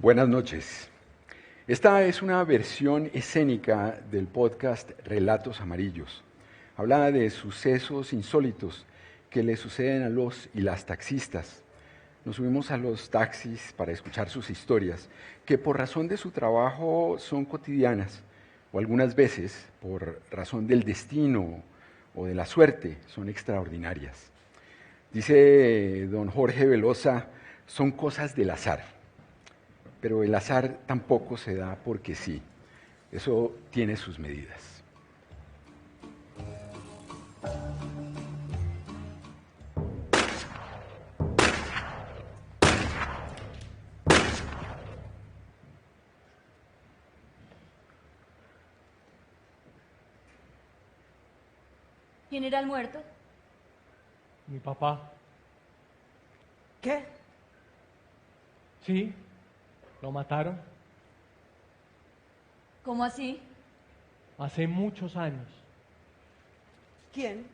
Buenas noches. Esta es una versión escénica del podcast Relatos Amarillos. Habla de sucesos insólitos que le suceden a los y las taxistas. Nos subimos a los taxis para escuchar sus historias, que por razón de su trabajo son cotidianas, o algunas veces, por razón del destino o de la suerte, son extraordinarias. Dice don Jorge Velosa, son cosas del azar. Pero el azar tampoco se da porque sí. Eso tiene sus medidas. ¿Quién era el muerto? Mi papá. ¿Qué? Sí, lo mataron ¿Cómo así? hace muchos años. ¿Quién?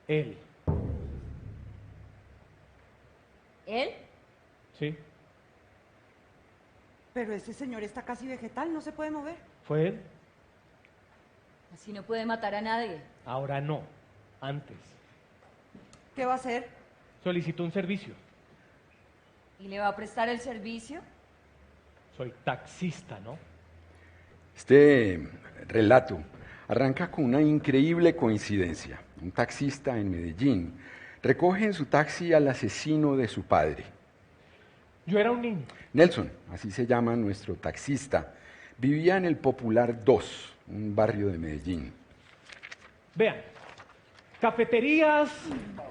Él. ¿Él? Sí, Pero ese señor está casi vegetal, no se puede mover. fue él. Así no puede matar a nadie. Ahora no, antes. ¿Qué va a hacer? Solicitó un servicio. ¿Y le va a prestar el servicio? Soy taxista, ¿no? Este relato arranca con una increíble coincidencia. Un taxista en Medellín recoge en su taxi al asesino de su padre. Yo era un niño. Nelson, así se llama nuestro taxista, vivía en el Popular 2, un barrio de Medellín. Vean, cafeterías,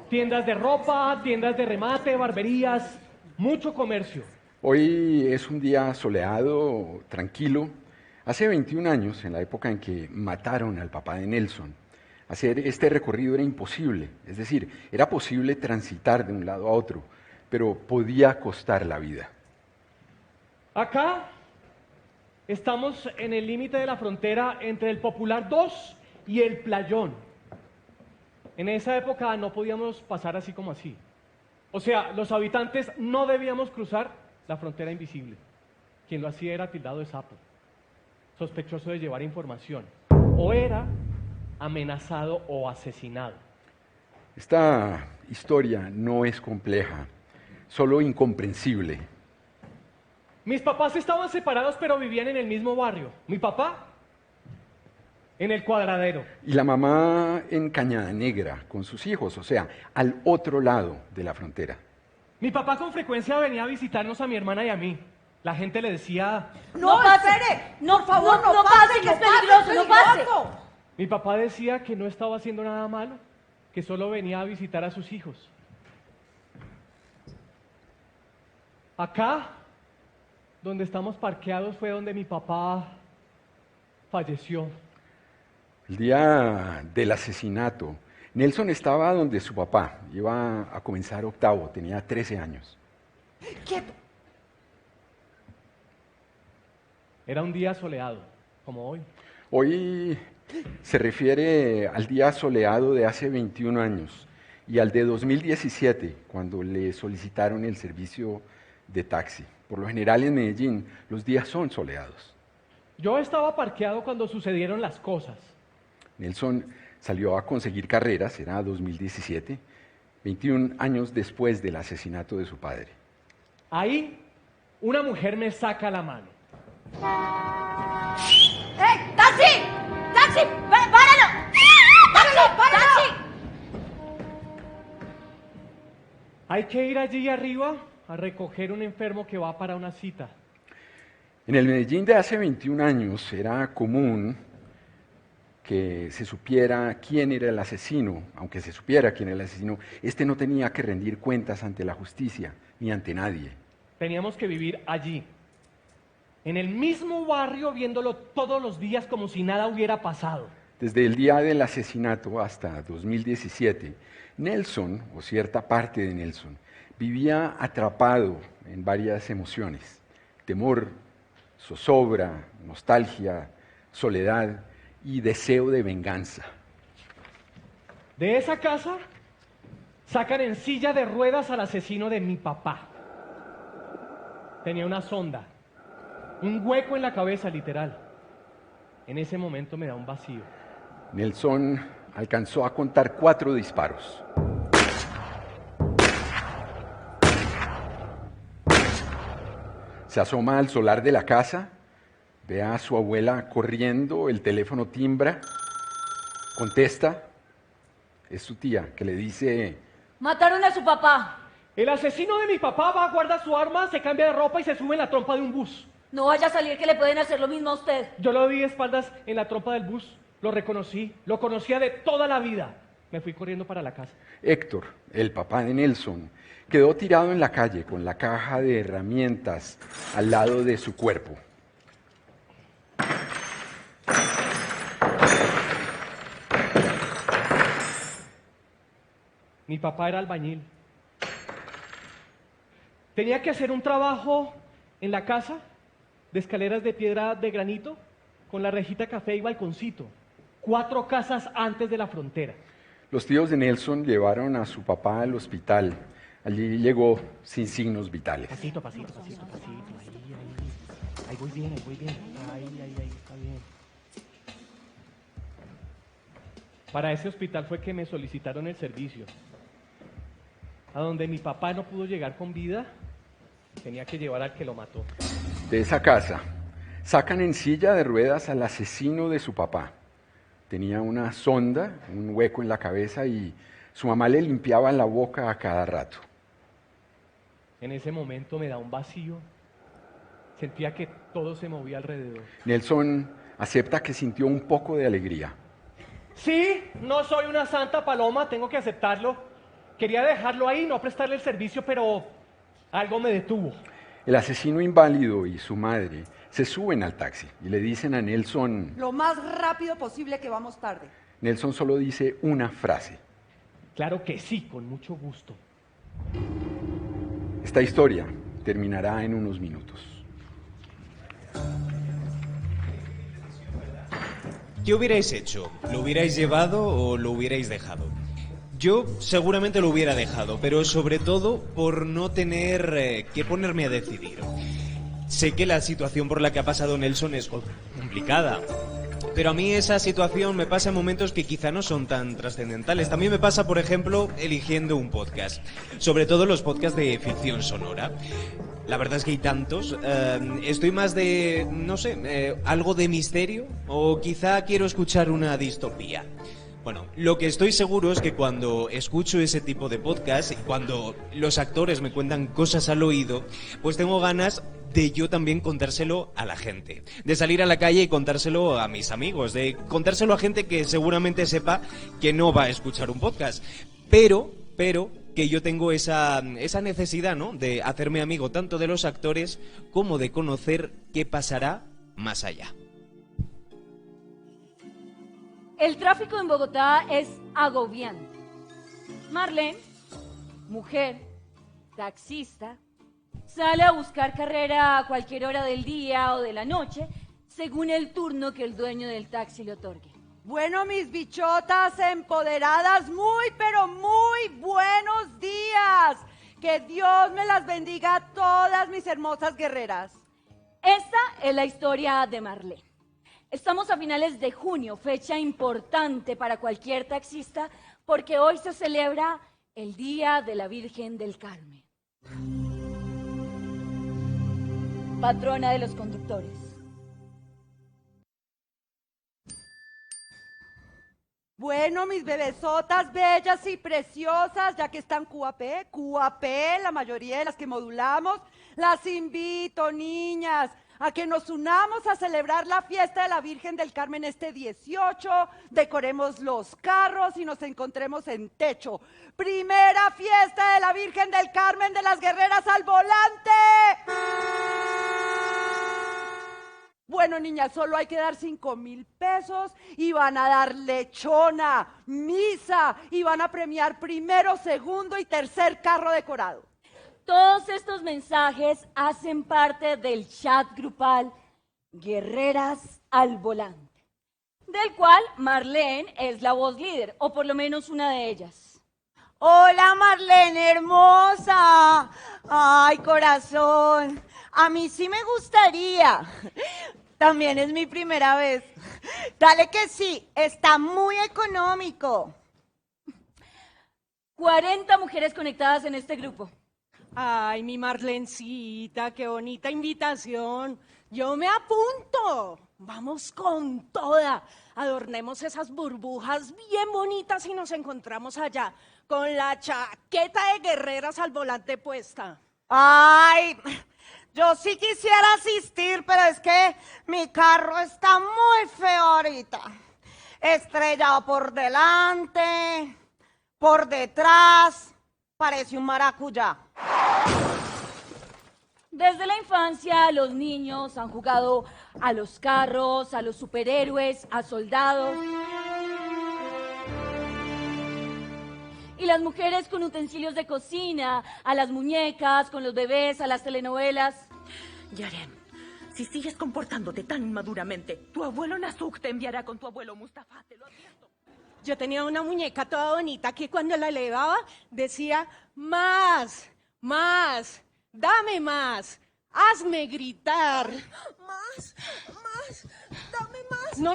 tiendas de ropa, tiendas de remate, barberías, mucho comercio. Hoy es un día soleado, tranquilo. Hace 21 años, en la época en que mataron al papá de Nelson, hacer este recorrido era imposible. Es decir, era posible transitar de un lado a otro, pero podía costar la vida. Acá estamos en el límite de la frontera entre el Popular 2 y el Playón. En esa época no podíamos pasar así como así. O sea, los habitantes no debíamos cruzar la frontera invisible. Quien lo hacía era tildado de sapo, sospechoso de llevar información. O era amenazado o asesinado. Esta historia no es compleja, solo incomprensible. Mis papás estaban separados pero vivían en el mismo barrio. Mi papá en el Cuadradero. Y la mamá en Cañada Negra con sus hijos, o sea, al otro lado de la frontera. Mi papá con frecuencia venía a visitarnos a mi hermana y a mí. La gente le decía, ¡No, pase. espere! ¡No, por favor, no pase, que es peligroso, no pase. mi papá decía que no estaba haciendo nada malo, que solo venía a visitar a sus hijos. Acá, donde estamos parqueados, fue donde mi papá falleció. El día del asesinato, Nelson estaba donde su papá, iba a comenzar octavo, tenía 13 años. ¡Quieto! Era un día soleado, como hoy. Hoy se refiere al día soleado de hace 21 años y al de 2017, cuando le solicitaron el servicio de taxi. Por lo general en Medellín los días son soleados. Yo estaba parqueado cuando sucedieron las cosas. Nelson salió a conseguir carreras, era 2017, 21 años después del asesinato de su padre. Ahí, una mujer me saca la mano. ¡Eh! ¡Taxi! ¡Taxi! ¡Páralo! ¡Páralo! ¡Taxi! Hay que ir allí arriba a recoger un enfermo que va para una cita. En el Medellín de hace 21 años era común que se supiera quién era el asesino. Aunque se supiera quién era el asesino, este no tenía que rendir cuentas ante la justicia ni ante nadie. Teníamos que vivir allí, en el mismo barrio, viéndolo todos los días como si nada hubiera pasado. Desde el día del asesinato hasta 2017, Nelson, o cierta parte de Nelson, vivía atrapado en varias emociones: temor, zozobra, nostalgia, soledad y deseo de venganza. De esa casa sacan en silla de ruedas al asesino de mi papá. Tenía una sonda, un hueco en la cabeza, literal. En ese momento me da un vacío. Nelson alcanzó a contar 4 disparos. Se asoma al solar de la casa, ve a su abuela corriendo, el teléfono timbra, contesta, es su tía que le dice: Mataron a su papá. El asesino de mi papá va, guarda su arma, se cambia de ropa y se sube en la trompa de un bus. No vaya a salir que le pueden hacer lo mismo a usted. Yo lo vi de espaldas en la trompa del bus, lo reconocí, lo conocía de toda la vida. Me fui corriendo para la casa. Héctor, el papá de Nelson, quedó tirado en la calle con la caja de herramientas al lado de su cuerpo. Mi papá era albañil. Tenía que hacer un trabajo en la casa de escaleras de piedra de granito con la rejita café y balconcito. 4 casas antes de la frontera. Los tíos de Nelson llevaron a su papá al hospital. Allí llegó sin signos vitales. Pasito, pasito, pasito, pasito. Ahí voy bien, ahí voy bien. Ahí, está bien. Para ese hospital fue que me solicitaron el servicio. A donde mi papá no pudo llegar con vida, tenía que llevar al que lo mató. De esa casa, sacan en silla de ruedas al asesino de su papá. Tenía una sonda, un hueco en la cabeza y su mamá le limpiaba la boca a cada rato. En ese momento me da un vacío. Sentía que todo se movía alrededor. Nelson acepta que sintió un poco de alegría. Sí, no soy una santa paloma, tengo que aceptarlo. Quería dejarlo ahí, no prestarle el servicio, pero algo me detuvo. El asesino inválido y su madre se suben al taxi y le dicen a Nelson... Lo más rápido posible que vamos tarde. Nelson solo dice una frase. Claro que sí, con mucho gusto. Esta historia terminará en unos minutos. ¿Qué hubierais hecho? ¿Lo hubierais llevado o lo hubierais dejado? Yo seguramente lo hubiera dejado, pero sobre todo por no tener que ponerme a decidir. Sé que la situación por la que ha pasado Nelson es complicada, pero a mí esa situación me pasa en momentos que quizá no son tan trascendentales. También me pasa, por ejemplo, eligiendo un podcast, sobre todo los podcasts de ficción sonora. La verdad es que hay tantos. Estoy más de, no sé, algo de misterio, o quizá quiero escuchar una distopía. Bueno, lo que estoy seguro es que cuando escucho ese tipo de podcast y cuando los actores me cuentan cosas al oído, pues tengo ganas de yo también contárselo a la gente, de salir a la calle y contárselo a mis amigos, de contárselo a gente que seguramente sepa que no va a escuchar un podcast, pero que yo tengo esa necesidad, ¿no?, de hacerme amigo tanto de los actores como de conocer qué pasará más allá. El tráfico en Bogotá es agobiante. Marlene, mujer, taxista, sale a buscar carrera a cualquier hora del día o de la noche, según el turno que el dueño del taxi le otorgue. Bueno, mis bichotas empoderadas, muy, pero muy buenos días. Que Dios me las bendiga a todas mis hermosas guerreras. Esta es la historia de Marlene. Estamos a finales de junio, fecha importante para cualquier taxista, porque hoy se celebra el Día de la Virgen del Carmen, patrona de los conductores. Bueno, mis bebesotas bellas y preciosas, ya que están QAP, la mayoría de las que modulamos, las invito, niñas, a que nos unamos a celebrar la fiesta de la Virgen del Carmen este 18, decoremos los carros y nos encontremos en techo. Primera fiesta de la Virgen del Carmen de las Guerreras al volante. Bueno, niñas, solo hay que dar 5,000 pesos y van a dar lechona, misa y van a premiar primero, segundo y tercer carro decorado. Todos estos mensajes hacen parte del chat grupal Guerreras al Volante, del cual Marlene es la voz líder, o por lo menos una de ellas. Hola Marlene hermosa, ay corazón, A mí sí me gustaría. También es mi primera vez. Dale que sí, está muy económico. 40 mujeres conectadas en este grupo. Ay, mi Marlencita, qué bonita invitación. Yo me apunto. Vamos con toda. Adornemos esas burbujas bien bonitas y nos encontramos allá con la chaqueta de guerreras al volante puesta. Ay, yo sí quisiera asistir, pero es que mi carro está muy feo ahorita. Estrellado por delante, por detrás, parece un maracuyá. Desde la infancia, los niños han jugado a los carros, a los superhéroes, a soldados. Y las mujeres con utensilios de cocina, a las muñecas, con los bebés, a las telenovelas. Yarem, si sigues comportándote tan inmaduramente, tu abuelo Nasuk te enviará con tu abuelo Mustafa, te lo advierto. Yo tenía una muñeca toda bonita que cuando la elevaba decía, más, dame más, hazme gritar. Más, dame más. No.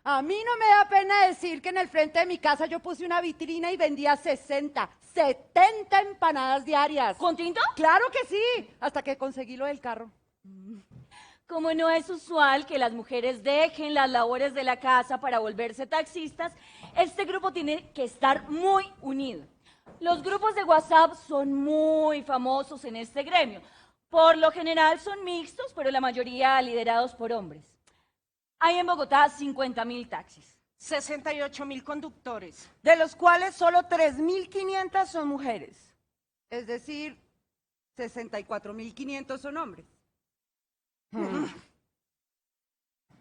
A mí no me da pena decir que en el frente de mi casa yo puse una vitrina y vendía 60, 70 empanadas diarias. ¿Con tinto? Claro que sí, hasta que conseguí lo del carro. Como no es usual que las mujeres dejen las labores de la casa para volverse taxistas, este grupo tiene que estar muy unido. Los grupos de WhatsApp son muy famosos en este gremio. Por lo general son mixtos, pero la mayoría liderados por hombres. Hay en Bogotá 50.000 taxis. 68.000 conductores. De los cuales solo 3.500 son mujeres. Es decir, 64.500 son hombres.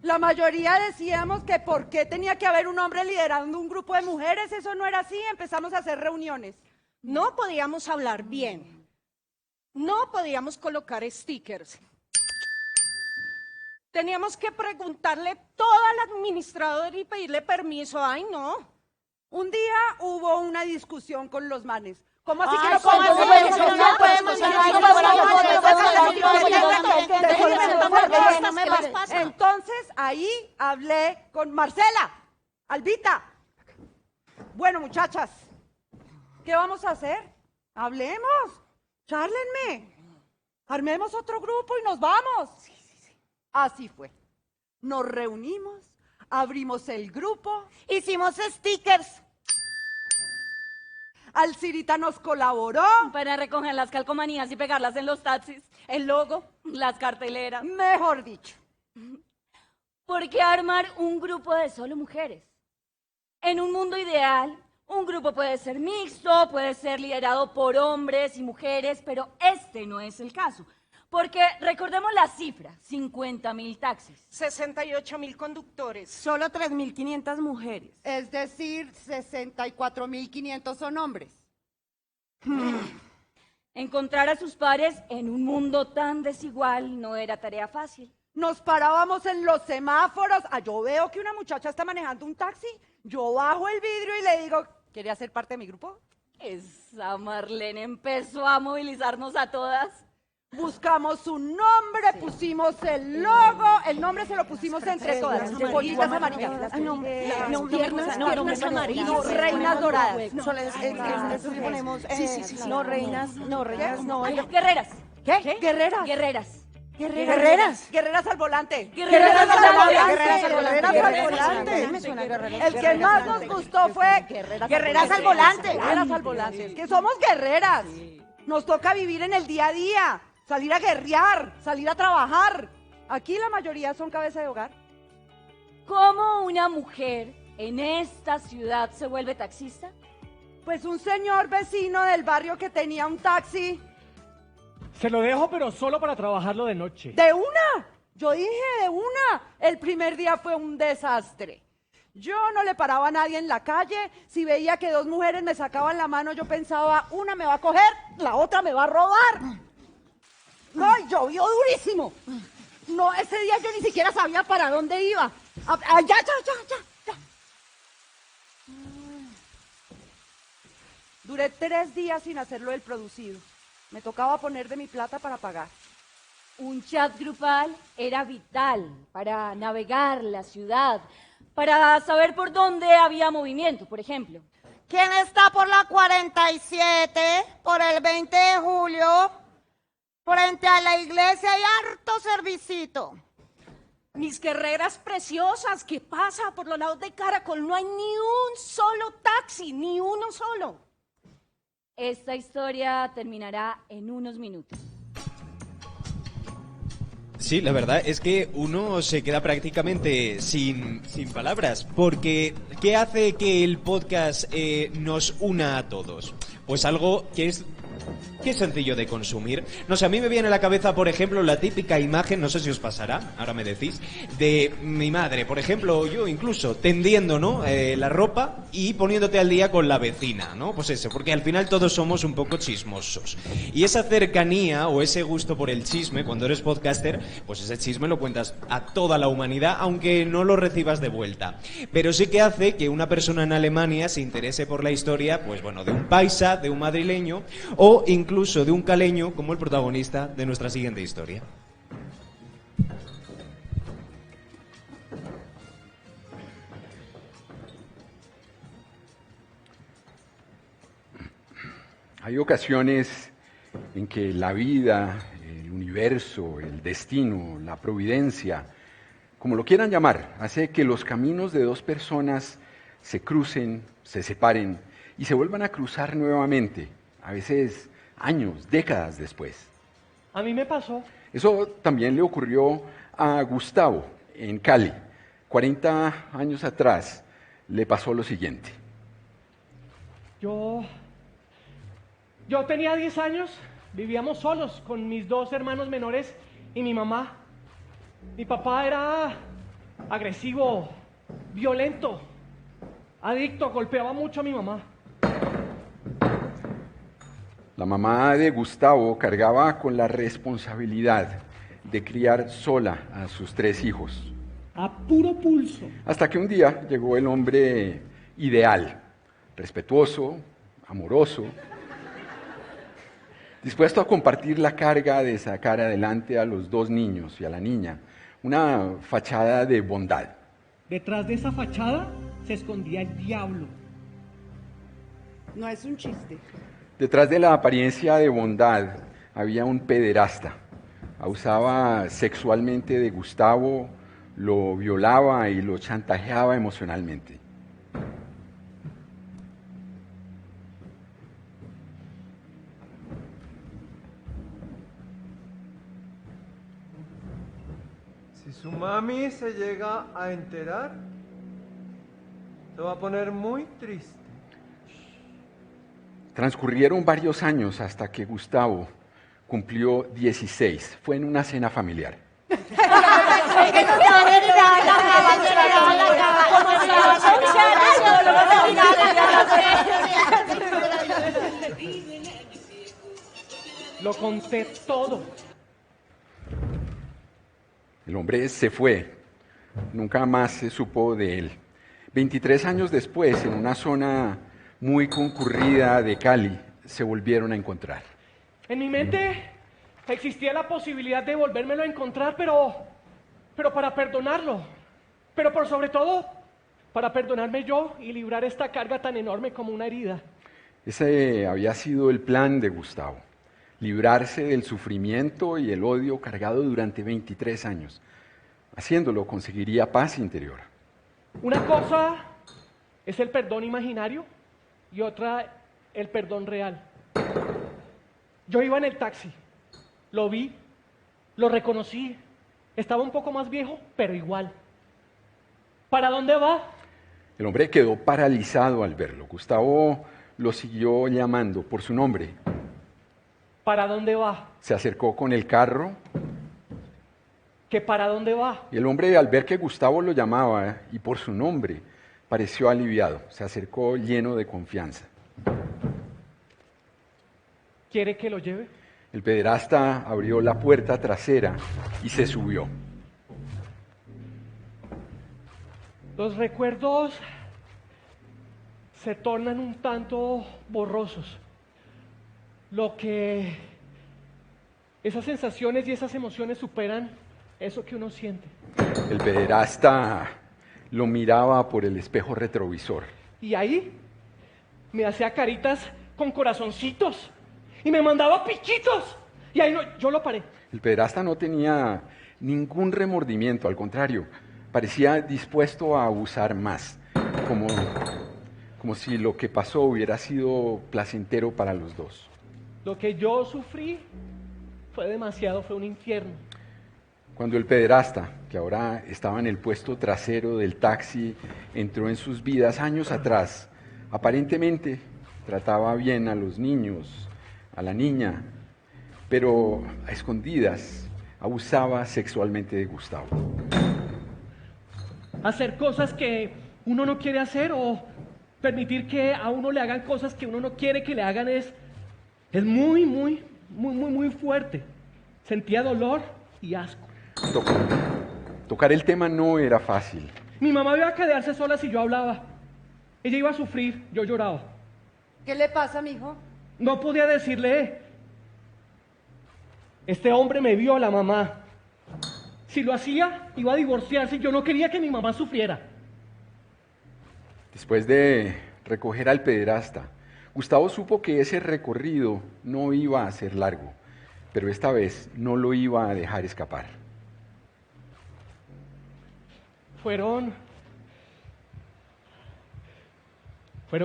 La mayoría decíamos que por qué tenía que haber un hombre liderando un grupo de mujeres, eso no era así, empezamos a hacer reuniones. No podíamos hablar bien. No podíamos colocar stickers. Teníamos que preguntarle todo al administrador y pedirle permiso. Ay, no. Un día hubo una discusión con los manes. ¿Cómo así que Ay, no ¿cómo podemos? así? No podemos hablar. Entonces ahí hablé con Marcela, Albita. Bueno, muchachas, ¿qué vamos a hacer? Hablemos, chárlenme, armemos otro grupo y nos vamos. Así fue. Nos reunimos, abrimos el grupo. Hicimos stickers. Alcirita nos colaboró. Para recoger las calcomanías y pegarlas en los taxis, el logo, las carteleras. Mejor dicho. ¿Por qué armar un grupo de solo mujeres? En un mundo ideal, un grupo puede ser mixto, puede ser liderado por hombres y mujeres, pero este no es el caso. Porque recordemos la cifra, 50.000 taxis. 68.000 conductores. Solo 3.500 mujeres. Es decir, 64.500 son hombres. Encontrar a sus pares en un mundo tan desigual no era tarea fácil. Nos parábamos en los semáforos. Yo veo que una muchacha está manejando un taxi. Yo bajo el vidrio y le digo, ¿quiere hacer parte de mi grupo? Esa Marlene empezó a movilizarnos a todas. Buscamos un nombre, pusimos el logo, el nombre se lo pusimos entre todas. Bolitas amarillas. Piernas amarillas. No, reinas doradas. No, reinas, no. Guerreras. ¿Qué? Guerreras. Guerreras. Guerreras. Guerreras al volante. Guerreras al volante. Guerreras al volante. El que más nos gustó fue Guerreras al volante. Guerreras al volante. Que somos guerreras. Nos toca vivir en el día a día. Salir a guerrear, salir a trabajar. Aquí la mayoría son cabeza de hogar. ¿Cómo una mujer en esta ciudad se vuelve taxista? Pues un señor vecino del barrio que tenía un taxi. Se lo dejo, pero solo para trabajarlo de noche. ¡De una! Yo dije de una. El primer día fue un desastre. Yo no le paraba a nadie en la calle. Si veía que dos mujeres me sacaban la mano, yo pensaba, una me va a coger, la otra me va a robar. No, llovió durísimo. No, ese día yo ni siquiera sabía para dónde iba. Ya. Duré 3 días sin hacerlo del producido. Me tocaba poner de mi plata para pagar. Un chat grupal era vital para navegar la ciudad, para saber por dónde había movimiento, por ejemplo. ¿Quién está por la 47, por el 20 de julio? Frente a la iglesia hay harto servicito. Mis guerreras preciosas, ¿qué pasa? Por los lados de Caracol no hay ni un solo taxi, ni uno solo. Esta historia terminará en unos minutos. Sí, la verdad es que uno se queda prácticamente sin palabras, porque ¿qué hace que el podcast nos una a todos? Pues algo que es sencillo de consumir. No sé, a mí me viene a la cabeza, por ejemplo, la típica imagen, no sé si os pasará, ahora me decís, de mi madre, por ejemplo, o yo incluso, tendiendo, ¿no? La ropa y poniéndote al día con la vecina, ¿no? Pues eso, porque al final todos somos un poco chismosos. Y esa cercanía o ese gusto por el chisme, cuando eres podcaster, pues ese chisme lo cuentas a toda la humanidad, aunque no lo recibas de vuelta. Pero sí que hace que una persona en Alemania se interese por la historia, pues bueno, de un paisa, de un madrileño, o incluso de un caleño como el protagonista de nuestra siguiente historia. Hay ocasiones en que la vida, el universo, el destino, la providencia, como lo quieran llamar, hace que los caminos de dos personas se crucen, se separen y se vuelvan a cruzar nuevamente, a veces años, décadas después. A mí me pasó. Eso también le ocurrió a Gustavo en Cali. 40 años atrás le pasó lo siguiente. Yo tenía 10 años, vivíamos solos con mis 2 hermanos menores y mi mamá. Mi papá era agresivo, violento, adicto, golpeaba mucho a mi mamá. La mamá de Gustavo cargaba con la responsabilidad de criar sola a sus 3 hijos. A puro pulso. Hasta que un día llegó el hombre ideal, respetuoso, amoroso, dispuesto a compartir la carga de sacar adelante a los 2 niños y a la niña, una fachada de bondad. Detrás de esa fachada se escondía el diablo. No es un chiste. Detrás de la apariencia de bondad había un pederasta. Abusaba sexualmente de Gustavo, lo violaba y lo chantajeaba emocionalmente. Si su mami se llega a enterar, se va a poner muy triste. Transcurrieron varios años hasta que Gustavo cumplió 16. Fue en una cena familiar. Lo conté todo. El hombre se fue. Nunca más se supo de él. 23 años después, en una zona muy concurrida de Cali, se volvieron a encontrar. En mi mente existía la posibilidad de volvérmelo a encontrar, pero para perdonarlo. Pero por sobre todo, para perdonarme yo y librar esta carga tan enorme como una herida. Ese había sido el plan de Gustavo, librarse del sufrimiento y el odio cargado durante 23 años. Haciéndolo conseguiría paz interior. Una cosa es el perdón imaginario y otra el perdón real. Yo iba en el taxi, lo vi, lo reconocí, estaba un poco más viejo, pero igual. ¿Para dónde va? El hombre quedó paralizado al verlo. Gustavo lo siguió llamando por su nombre. ¿Para dónde va? Se acercó con el carro. ¿Que para dónde va? Y el hombre, al ver que Gustavo lo llamaba y por su nombre, pareció aliviado. Se acercó lleno de confianza. ¿Quiere que lo lleve? El pederasta abrió la puerta trasera y se subió. Los recuerdos se tornan un tanto borrosos. Lo que Esas sensaciones y esas emociones superan eso que uno siente. El pederasta lo miraba por el espejo retrovisor. Y ahí me hacía caritas con corazoncitos y me mandaba piquitos. Y ahí yo lo paré. El pederasta no tenía ningún remordimiento, al contrario, parecía dispuesto a abusar más, como si lo que pasó hubiera sido placentero para los dos. Lo que yo sufrí fue demasiado, fue un infierno. Cuando el pederasta, que ahora estaba en el puesto trasero del taxi, entró en sus vidas años atrás, aparentemente trataba bien a los niños, a la niña, pero a escondidas abusaba sexualmente de Gustavo. Hacer cosas que uno no quiere hacer o permitir que a uno le hagan cosas que uno no quiere que le hagan es muy fuerte. Sentía dolor y asco. Tocar el tema no era fácil. Mi mamá iba a quedarse sola si yo hablaba. Ella iba a sufrir, yo lloraba. ¿Qué le pasa, mijo? No podía decirle, este hombre me viola, mamá. Si lo hacía, iba a divorciarse y yo no quería que mi mamá sufriera. Después de recoger al pederasta, Gustavo supo que ese recorrido no iba a ser largo, pero esta vez no lo iba a dejar escapar. Fueron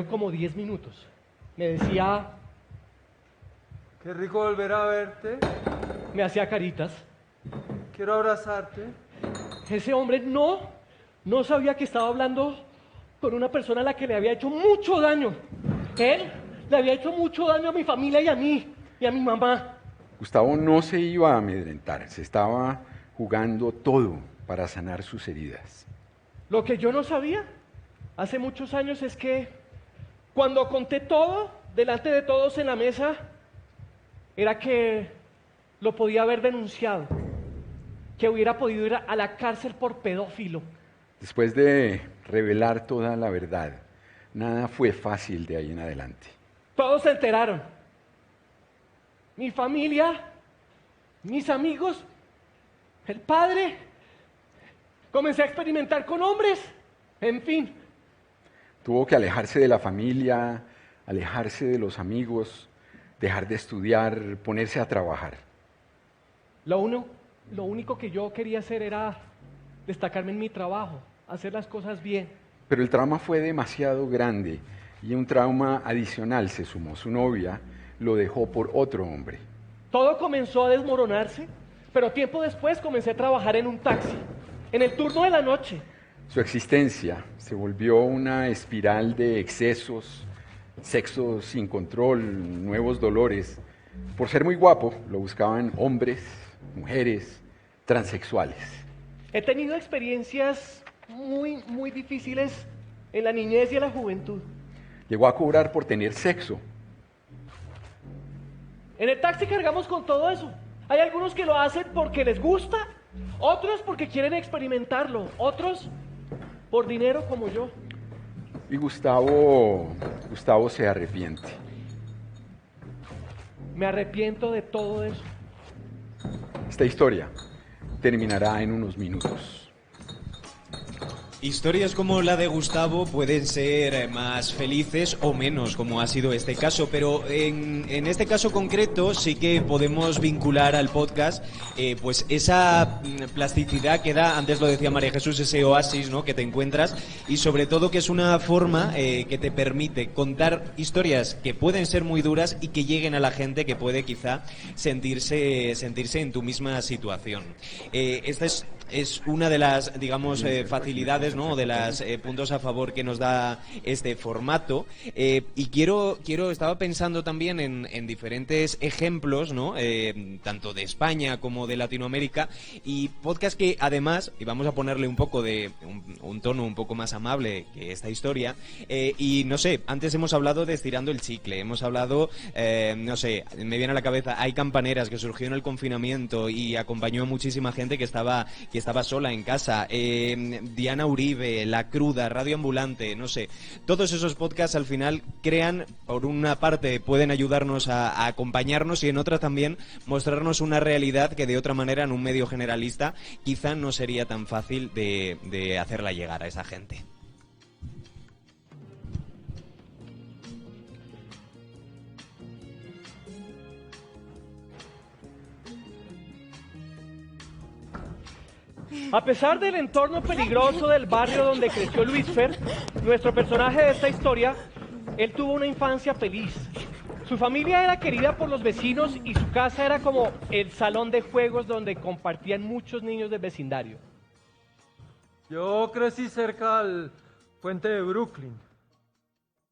como 10 minutos. Me decía... Qué rico volver a verte. Me hacía caritas. Quiero abrazarte. Ese hombre no sabía que estaba hablando con una persona a la que le había hecho mucho daño. Él le había hecho mucho daño a mi familia y a mí, y a mi mamá. Gustavo no se iba a amedrentar, se estaba jugando todo para sanar sus heridas. Lo que yo no sabía hace muchos años es que cuando conté todo delante de todos en la mesa, era que lo podía haber denunciado, que hubiera podido ir a la cárcel por pedófilo. Después de revelar toda la verdad, nada fue fácil de ahí en adelante. Todos se enteraron. Mi familia, mis amigos, el padre. Comencé a experimentar con hombres. En fin. Tuvo que alejarse de la familia, alejarse de los amigos, dejar de estudiar, ponerse a trabajar. Lo único que yo quería hacer era destacarme en mi trabajo, hacer las cosas bien. Pero el trauma fue demasiado grande y un trauma adicional se sumó. Su novia lo dejó por otro hombre. Todo comenzó a desmoronarse, pero tiempo después comencé a trabajar en un taxi, en el turno de la noche. Su existencia se volvió una espiral de excesos, sexo sin control, nuevos dolores. Por ser muy guapo, lo buscaban hombres, mujeres, transexuales. He tenido experiencias muy difíciles en la niñez y en la juventud. Llegó a cobrar por tener sexo. En el taxi cargamos con todo eso. Hay algunos que lo hacen porque les gusta, otros porque quieren experimentarlo, otros por dinero como yo. Y Gustavo se arrepiente. Me arrepiento de todo eso. Esta historia terminará en unos minutos. Historias como la de Gustavo pueden ser más felices o menos, como ha sido este caso, pero en este caso concreto sí que podemos vincular al podcast pues esa plasticidad que da, antes lo decía María Jesús, ese oasis, ¿no?, que te encuentras, y sobre todo que es una forma que te permite contar historias que pueden ser muy duras y que lleguen a la gente que puede quizá sentirse en tu misma situación. Esta es una de las, digamos, facilidades, ¿no?, de los puntos a favor que nos da este formato. Y estaba pensando también en diferentes ejemplos, ¿no?, tanto de España como de Latinoamérica, y podcast que además, y vamos a ponerle un poco de un tono un poco más amable que esta historia, y no sé, antes hemos hablado de Estirando el Chicle, hemos hablado, no sé, me viene a la cabeza, Hay Campaneras, que surgió en el confinamiento y acompañó a muchísima gente que estaba que estaba sola en casa, Diana Uribe, La Cruda, Radio Ambulante, no sé. Todos esos podcasts al final crean, por una parte pueden ayudarnos a acompañarnos y en otra también mostrarnos una realidad que de otra manera en un medio generalista quizá no sería tan fácil de hacerla llegar a esa gente. A pesar del entorno peligroso del barrio donde creció Luis Fer, nuestro personaje de esta historia, él tuvo una infancia feliz. Su familia era querida por los vecinos y su casa era como el salón de juegos donde compartían muchos niños del vecindario. Yo crecí cerca al puente de Brooklyn.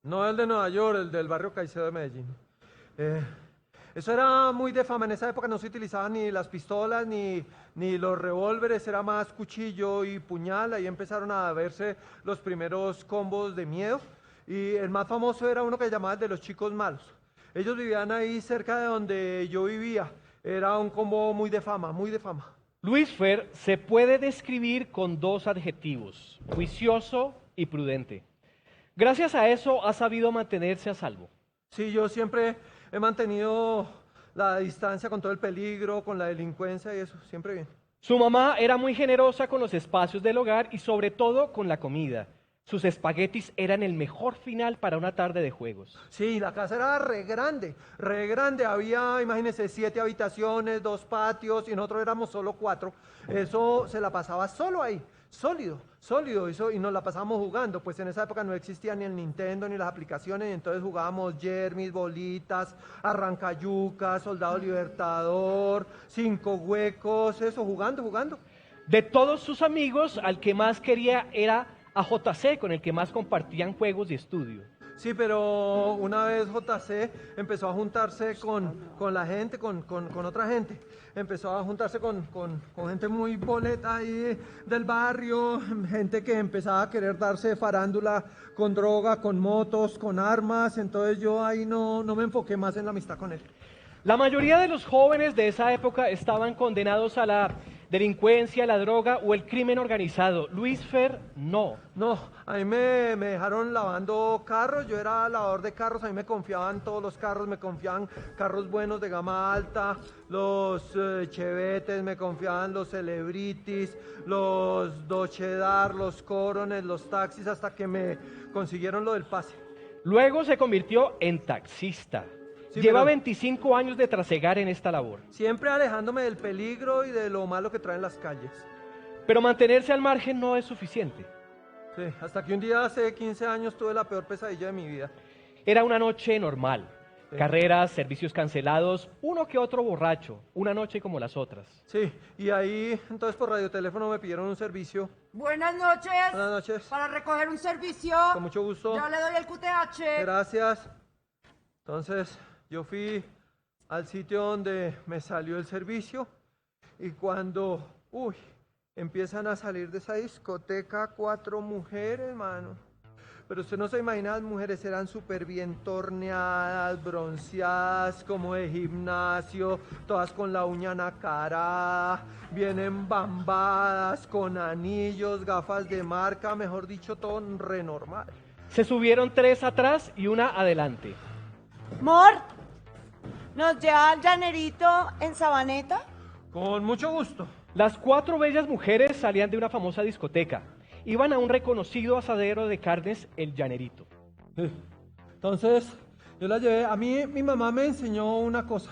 No el de Nueva York, el del barrio Caicedo de Medellín. Eso era muy de fama. En esa época no se utilizaban ni las pistolas ni los revólveres, era más cuchillo y puñal. Ahí empezaron a verse los primeros combos de miedo. Y el más famoso era uno que se llamaba el de los chicos malos. Ellos vivían ahí cerca de donde yo vivía. Era un combo muy de fama, muy de fama. Luis Fer se puede describir con 2 adjetivos, juicioso y prudente. Gracias a eso ha sabido mantenerse a salvo. Sí, yo siempre he mantenido la distancia con todo el peligro, con la delincuencia y eso, siempre bien. Su mamá era muy generosa con los espacios del hogar y sobre todo con la comida. Sus espaguetis eran el mejor final para una tarde de juegos. Sí, la casa era re grande, re grande. Había, imagínense, 7 habitaciones, 2 patios y nosotros éramos solo 4. Eso se la pasaba solo ahí, sólido, eso, y nos la pasábamos jugando. Pues en esa época no existía ni el Nintendo ni las aplicaciones, y entonces jugábamos Jermis, bolitas, arrancayucas, Soldado Libertador, 5 huecos, eso, jugando. De todos sus amigos, al que más quería era a JC, con el que más compartían juegos y estudio. Sí, pero una vez JC empezó a juntarse con la gente, con otra gente. Empezó a juntarse con gente muy boleta ahí del barrio, gente que empezaba a querer darse farándula con droga, con motos, con armas. Entonces yo ahí no me enfoqué más en la amistad con él. La mayoría de los jóvenes de esa época estaban condenados a la delincuencia, la droga o el crimen organizado. Luis Fer, no. No, a mí me dejaron lavando carros, yo era lavador de carros, a mí me confiaban todos los carros, me confiaban carros buenos de gama alta, los Chevetes, me confiaban los Celebrities, los Dodge Dart, los Coronet, los taxis, hasta que me consiguieron lo del pase. Luego se convirtió en taxista. Sí, Lleva pero 25 años de trasegar en esta labor. siempre alejándome del peligro y de lo malo que traen las calles. Pero mantenerse al margen no es suficiente. Sí, hasta que un día hace 15 años tuve la peor pesadilla de mi vida. Era una noche normal. Sí. Carreras, servicios cancelados, uno que otro borracho, una noche como las otras. Sí, y ahí entonces por radioteléfono me pidieron un servicio. Buenas noches. Buenas noches. Para recoger un servicio. Con mucho gusto. Ya le doy el QTH. Gracias. Entonces yo fui al sitio donde me salió el servicio y cuando, empiezan a salir de esa discoteca 4 mujeres, mano. Pero usted no se imagina, las mujeres eran súper bien torneadas, bronceadas, como de gimnasio, todas con la uña nacarada, bien embambadas, con anillos, gafas de marca, mejor dicho, todo re normal. Se subieron 3 atrás y una adelante. Mor, ¿nos lleva al llanerito en Sabaneta? Con mucho gusto. Las 4 bellas mujeres salían de una famosa discoteca. Iban a un reconocido asadero de carnes, El Llanerito. Sí. Entonces, yo la llevé. A mí, mi mamá me enseñó una cosa,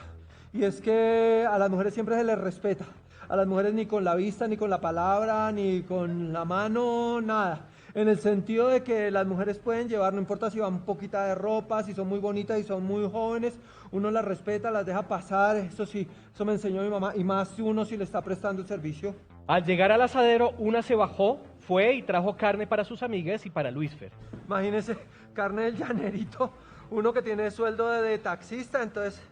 y es que a las mujeres siempre se les respeta. A las mujeres ni con la vista, ni con la palabra, ni con la mano, nada. En el sentido de que las mujeres pueden llevar, no importa si van poquita de ropa, si son muy bonitas, si son muy jóvenes, uno las respeta, las deja pasar, eso sí, eso me enseñó mi mamá, y más si uno sí le está prestando el servicio. Al llegar al asadero, una se bajó, fue y trajo carne para sus amigas y para Luis Fer. Imagínense, carne del Llanerito, uno que tiene sueldo de taxista, entonces,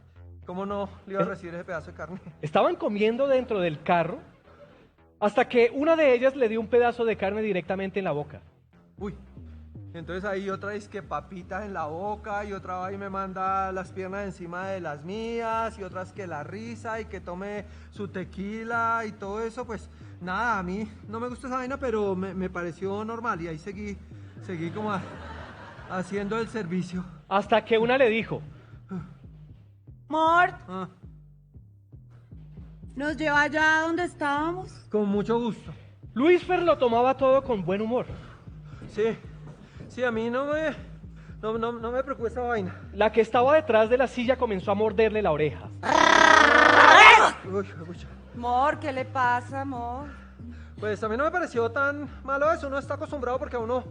¿cómo no le iba a recibir ese pedazo de carne? Estaban comiendo dentro del carro hasta que una de ellas le dio un pedazo de carne directamente en la boca. Uy, Entonces ahí otra vez que papitas en la boca y otra vez me manda las piernas encima de las mías y otras que la risa y que tome su tequila y todo eso, pues nada, a mí no me gusta esa vaina, pero me pareció normal y ahí seguí como haciendo el servicio. Hasta que una le dijo, Mort, Ah, ¿nos lleva allá donde estábamos? con mucho gusto. Luis Fer lo tomaba todo con buen humor. Sí, a mí no me preocupa esa vaina. La que estaba detrás de la silla comenzó a morderle la oreja. Uy. Mor, ¿qué le pasa, Mor? Pues a mí no me pareció tan malo eso, uno está acostumbrado porque uno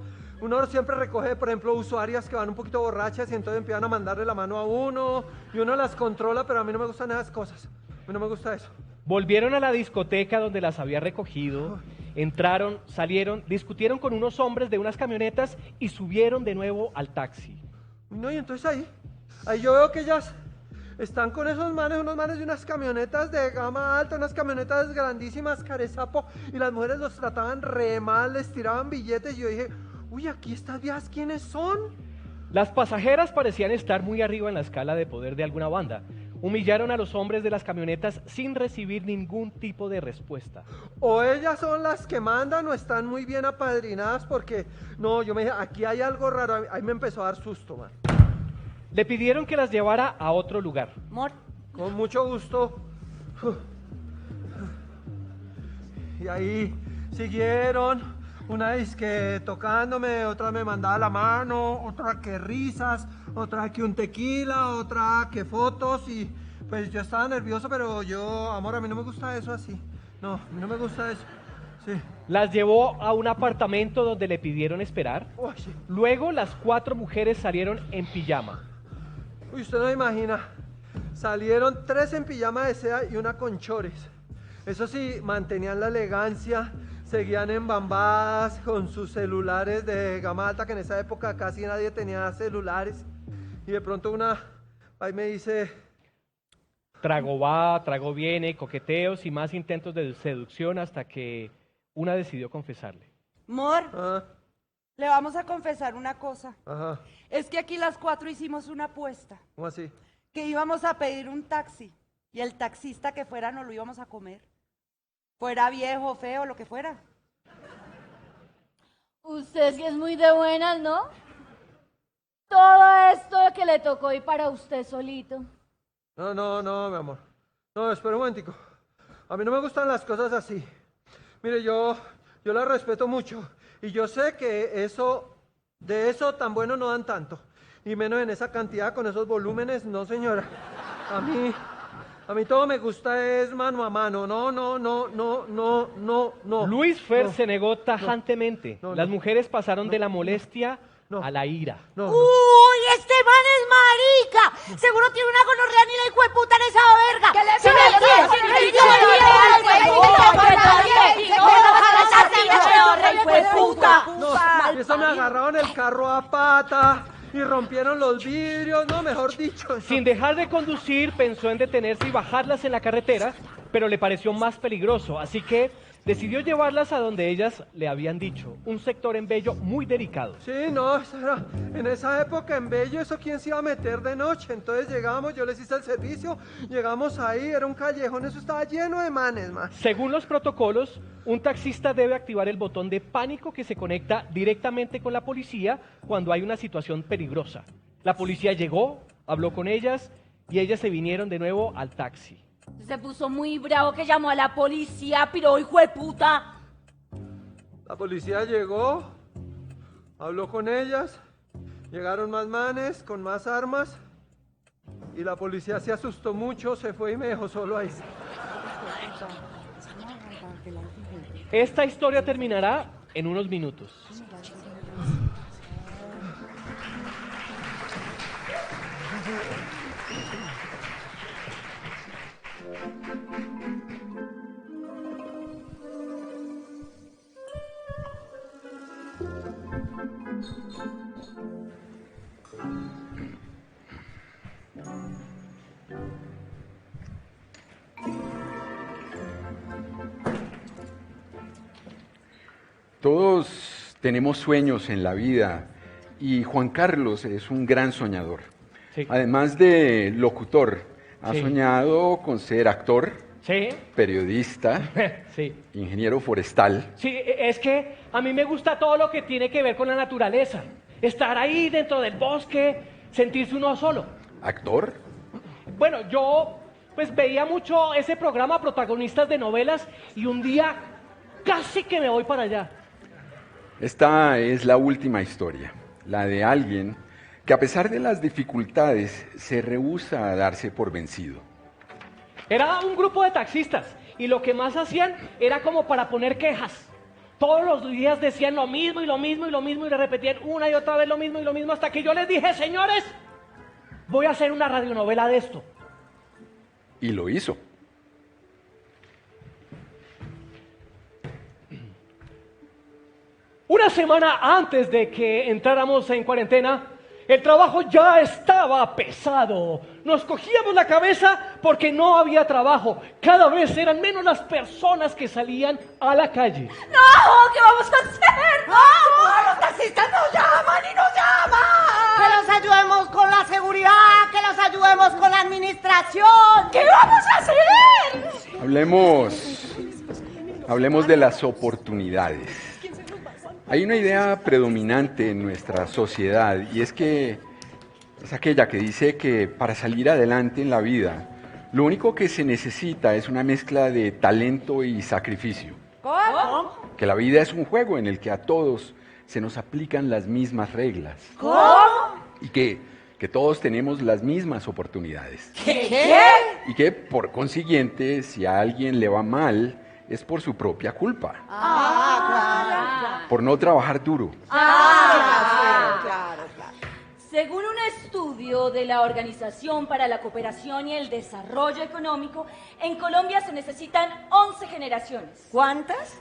siempre recoge, por ejemplo, usuarias que van un poquito borrachas y entonces empiezan a mandarle la mano a uno y uno las controla, pero a mí no me gustan esas cosas, a mí no me gusta eso. Volvieron a la discoteca donde las había recogido, entraron, salieron, discutieron con unos hombres de unas camionetas y subieron de nuevo al taxi. No, y entonces ahí yo veo que ellas están con unos manes de unas camionetas de gama alta, unas camionetas grandísimas, carezapo, y las mujeres los trataban re mal, les tiraban billetes, y yo dije, uy, aquí estas viejas, ¿quiénes son? Las pasajeras parecían estar muy arriba en la escala de poder de alguna banda. Humillaron a los hombres de las camionetas sin recibir ningún tipo de respuesta. O ellas son las que mandan o están muy bien apadrinadas porque, no, yo me dije, aquí hay algo raro, ahí me empezó a dar susto, man. Le pidieron que las llevara a otro lugar. Mor, Con mucho gusto. Y ahí siguieron, una vez que tocándome, otra me mandaba la mano, otra que risas, otra que un tequila, otra que fotos y pues yo estaba nervioso, pero yo, amor, a mí no me gusta eso así. No, a mí no me gusta eso. Sí. Las llevó a un apartamento donde le pidieron esperar. Uy, sí. Luego las 4 mujeres salieron en pijama. Uy, usted no imagina. Salieron 3 en pijama de seda y una con chores. Eso sí, mantenían la elegancia, seguían embambadas con sus celulares de gama alta, que en esa época casi nadie tenía celulares. Y de pronto una ahí me dice, Trago va, trago viene, coqueteos y más intentos de seducción hasta que una decidió confesarle. Mor, ah, le vamos a confesar una cosa. ajá, Es que aquí las 4 hicimos una apuesta, ¿cómo así? que íbamos a pedir un taxi y el taxista que fuera nos lo íbamos a comer. Fuera viejo, feo, lo que fuera. Usted sí es muy de buenas, ¿no? Todo esto que le tocó y para usted solito. No, mi amor. No, espera un momentico. A mí no me gustan las cosas así. Mire, yo la respeto mucho. Y yo sé que de eso tan bueno no dan tanto. Y menos en esa cantidad, con esos volúmenes, no señora. A mí todo me gusta es mano a mano. No. Luis Fer No. se negó tajantemente. No. Las mujeres pasaron de la molestia a la ira. No. ¡Uy, este man es marica! Seguro tiene una gonorrea ni la hijo de puta en esa verga. ¿Qué le No, eso me agarraron el carro a pata y rompieron los vidrios, no, mejor dicho. Sin dejar de conducir, pensó en detenerse y bajarlas en la carretera, pero le pareció más peligroso, así que decidió llevarlas a donde ellas le habían dicho, un sector en Bello muy delicado. Sí, no, en esa época en Bello, ¿eso quién se iba a meter de noche? Entonces llegamos, yo les hice el servicio, llegamos ahí, era un callejón, eso estaba lleno de manes, man. Según los protocolos, un taxista debe activar el botón de pánico que se conecta directamente con la policía cuando hay una situación peligrosa. La policía llegó, habló con ellas y ellas se vinieron de nuevo al taxi. Se puso muy bravo que llamó a la policía, pero hijo de puta. La policía llegó, habló con ellas, llegaron más manes con más armas y la policía se asustó mucho, se fue y me dejó solo ahí. Esta historia terminará en unos minutos. Todos tenemos sueños en la vida Y Juan Carlos es un gran soñador. Sí. Además de locutor, ha Sí. soñado con ser actor, Sí, periodista, sí. ingeniero forestal. Sí, es que a mí me gusta todo lo que tiene que ver con la naturaleza. Estar ahí dentro del bosque, sentirse uno solo. ¿Actor? Bueno, yo pues veía mucho ese programa, protagonistas de novelas, y un día casi que me voy para allá. Esta es la última historia, la de alguien que a pesar de las dificultades se rehúsa a darse por vencido. Era un grupo de taxistas y lo que más hacían era como para poner quejas. Todos los días decían lo mismo y lo mismo y lo mismo y le repetían una y otra vez lo mismo y lo mismo hasta que yo les dije, señores, voy a hacer una radionovela de esto. Y lo hizo. Una semana antes de que entráramos en cuarentena, el trabajo ya estaba pesado. Nos cogíamos la cabeza porque no había trabajo. Cada vez eran menos las personas que salían a la calle. ¡No! ¿Qué vamos a hacer? ¡Vamos! ¡Los taxistas nos llaman y nos llaman! Que los ayudemos con la seguridad, que los ayudemos con la administración. ¿Qué vamos a hacer? Hablemos de las oportunidades. Hay una idea predominante en nuestra sociedad y es que es aquella que dice que para salir adelante en la vida, lo único que se necesita es una mezcla de talento y sacrificio. ¿Cómo? Que la vida es un juego en el que a todos se nos aplican las mismas reglas. ¿Cómo? Y que todos tenemos las mismas oportunidades. ¿Qué? Y que por consiguiente, si a alguien le va mal, es por su propia culpa. Por no trabajar duro. Claro. Según un estudio de la Organización para la Cooperación y el Desarrollo Económico, en Colombia se necesitan 11 generaciones. ¿Cuántas?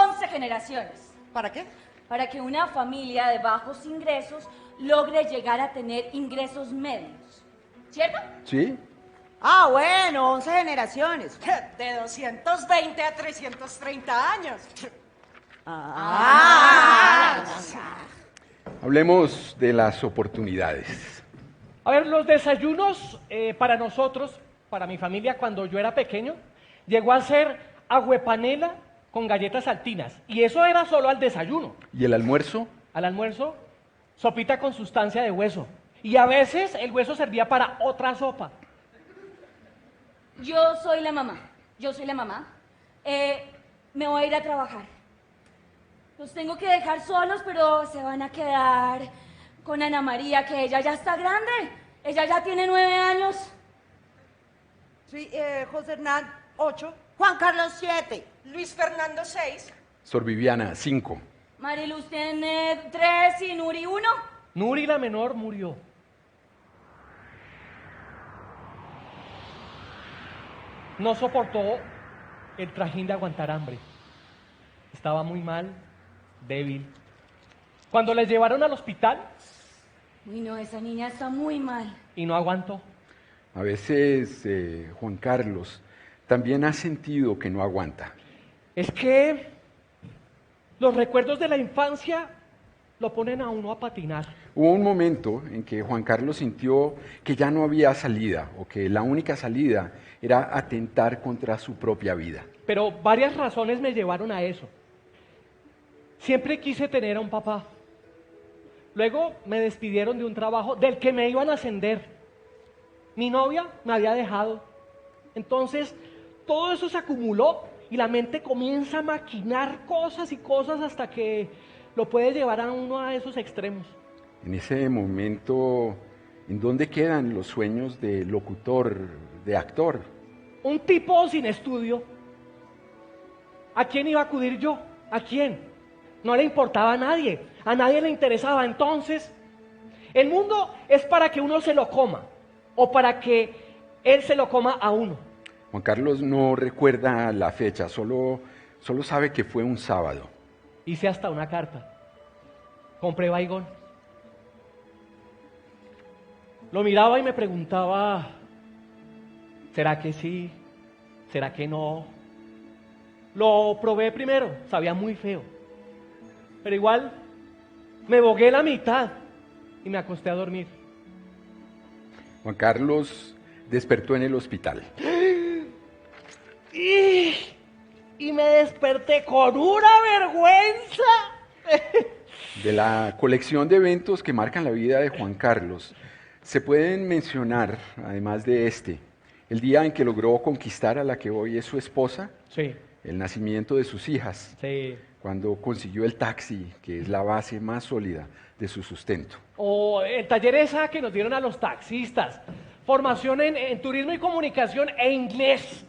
11 generaciones. ¿Para qué? Para que una familia de bajos ingresos logre llegar a tener ingresos medios. ¿Cierto? ¿Sí? Ah, bueno, 11 generaciones. De 220 a 330 años. Hablemos de las oportunidades. A ver, los desayunos para nosotros, para mi familia, cuando yo era pequeño, llegó a ser aguepanela con galletas saltinas. Y eso era solo al desayuno. ¿Y el almuerzo? Al almuerzo, sopita con sustancia de hueso. Y a veces el hueso servía para otra sopa. Yo soy la mamá. Me voy a ir a trabajar. Los tengo que dejar solos, pero se van a quedar con Ana María, que ella ya está grande. Ella ya tiene 9 años. Sí, José Hernán, 8. Juan Carlos 7. Luis Fernando 6. Sor Viviana, 5. Mariluz tiene 3 y Nuri 1. Nuri, la menor, murió. No soportó el trajín de aguantar hambre. Estaba muy mal, débil. Cuando la llevaron al hospital Uy, no, esa niña está muy mal. y no aguantó. A veces, Juan Carlos, también ha sentido que no aguanta. Es que los recuerdos de la infancia lo ponen a uno a patinar. Hubo un momento en que Juan Carlos sintió que ya no había salida o que la única salida era atentar contra su propia vida. Pero varias razones me llevaron a eso. Siempre quise tener a un papá. Luego me despidieron de un trabajo del que me iban a ascender. Mi novia me había dejado. Entonces, todo eso se acumuló y la mente comienza a maquinar cosas y cosas hasta que lo puede llevar a uno a esos extremos. En ese momento, ¿en dónde quedan los sueños de locutor, de actor? Un tipo sin estudio. ¿A quién iba a acudir yo? ¿A quién? No le importaba a nadie le interesaba. Entonces, el mundo es para que uno se lo coma o para que él se lo coma a uno. Juan Carlos no recuerda la fecha, solo sabe que fue un sábado. Hice hasta una carta. Compré baigón. Lo miraba y me preguntaba, ¿será que sí? ¿Será que no? Lo probé primero, sabía muy feo. Pero igual me bogué la mitad y me acosté a dormir. Juan Carlos despertó en el hospital. Y me desperté con una vergüenza. De la colección de eventos que marcan la vida de Juan Carlos, se pueden mencionar, además de el día en que logró conquistar a la que hoy es su esposa, Sí, el nacimiento de sus hijas, sí. cuando consiguió el taxi, que es la base más sólida de su sustento. O el taller esa que nos dieron a los taxistas. Formación en turismo y comunicación e inglés.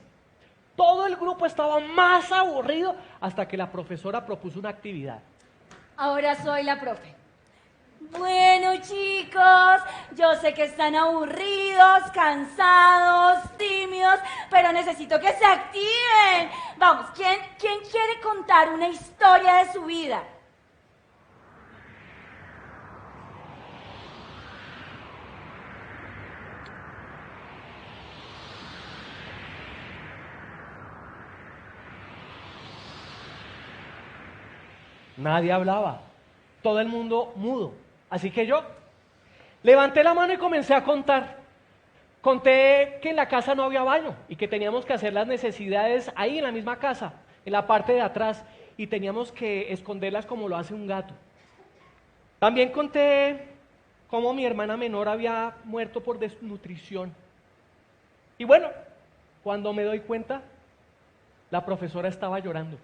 Todo el grupo estaba más aburrido hasta que la profesora propuso una actividad. Ahora soy la profe. Bueno, chicos, yo sé que están aburridos, cansados, tímidos, pero necesito que se activen. Vamos, ¿quién quiere contar una historia de su vida? Nadie hablaba, todo el mundo mudo. Así que yo levanté la mano y comencé a contar. Conté que en la casa no había baño y que teníamos que hacer las necesidades ahí en la misma casa, en la parte de atrás, y teníamos que esconderlas como lo hace un gato. También conté cómo mi hermana menor había muerto por desnutrición. Y bueno, cuando me doy cuenta, la profesora estaba llorando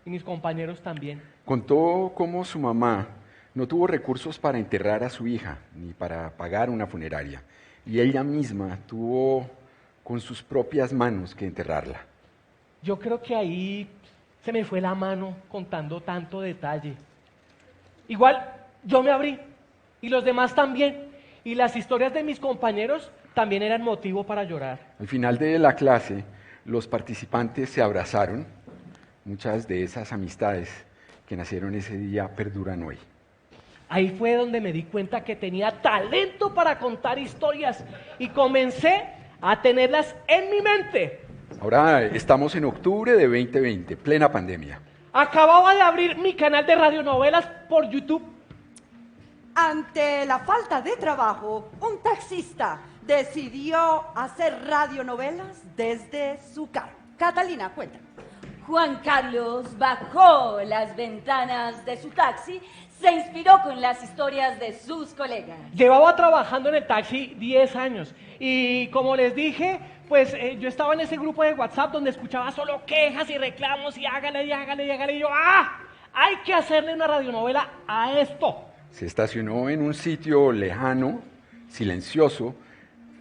y mis compañeros también. Contó cómo su mamá no tuvo recursos para enterrar a su hija, ni para pagar una funeraria, y ella misma tuvo con sus propias manos que enterrarla. Yo creo que ahí se me fue la mano contando tanto detalle. Igual, yo me abrí, y los demás también, y las historias de mis compañeros también eran motivo para llorar. Al final de la clase, los participantes se abrazaron. Muchas de esas amistades que nacieron ese día perduran hoy. Ahí fue donde me di cuenta que tenía talento para contar historias y comencé a tenerlas en mi mente. Ahora estamos en octubre de 2020, plena pandemia. Acababa de abrir mi canal de radionovelas por YouTube. Ante la falta de trabajo, un taxista decidió hacer radionovelas desde su carro. Catalina, cuenta. Juan Carlos bajó las ventanas de su taxi, se inspiró con las historias de sus colegas. Llevaba trabajando en el taxi 10 años y como les dije, pues yo estaba en ese grupo de WhatsApp donde escuchaba solo quejas y reclamos y hágale y hágale y hágale y yo, hay que hacerle una radionovela a esto. Se estacionó en un sitio lejano, silencioso,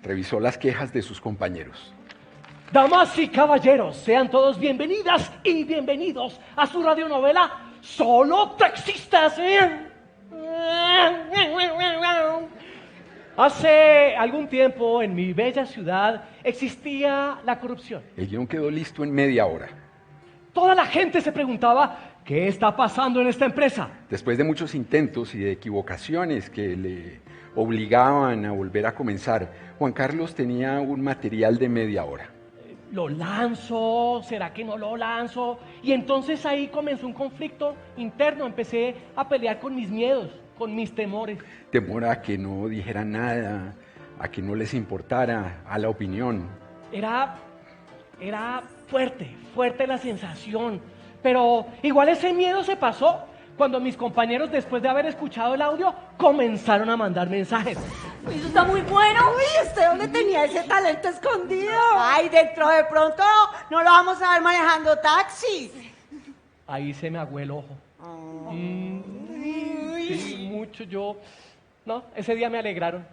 revisó las quejas de sus compañeros. Damas y caballeros, sean todos bienvenidas y bienvenidos a su radionovela Solo Taxistas. Hace algún tiempo en mi bella ciudad existía la corrupción. El guión quedó listo en media hora. Toda la gente se preguntaba, ¿qué está pasando en esta empresa? Después de muchos intentos y de equivocaciones que le obligaban a volver a comenzar, Juan Carlos tenía un material de media hora. ¿Lo lanzo? ¿Será que no lo lanzo? Y entonces ahí comenzó un conflicto interno. Empecé a pelear con mis miedos, con mis temores. Temor a que no dijera nada, a que no les importara, a la opinión. Era fuerte la sensación. Pero igual ese miedo se pasó cuando mis compañeros, después de haber escuchado el audio, comenzaron a mandar mensajes. Eso está muy bueno. Uy, ¿usted dónde tenía ese talento escondido? Ay, dentro de pronto no lo vamos a ver manejando taxis. Ahí se me aguó el ojo. Sí, mucho yo. No, ese día me alegraron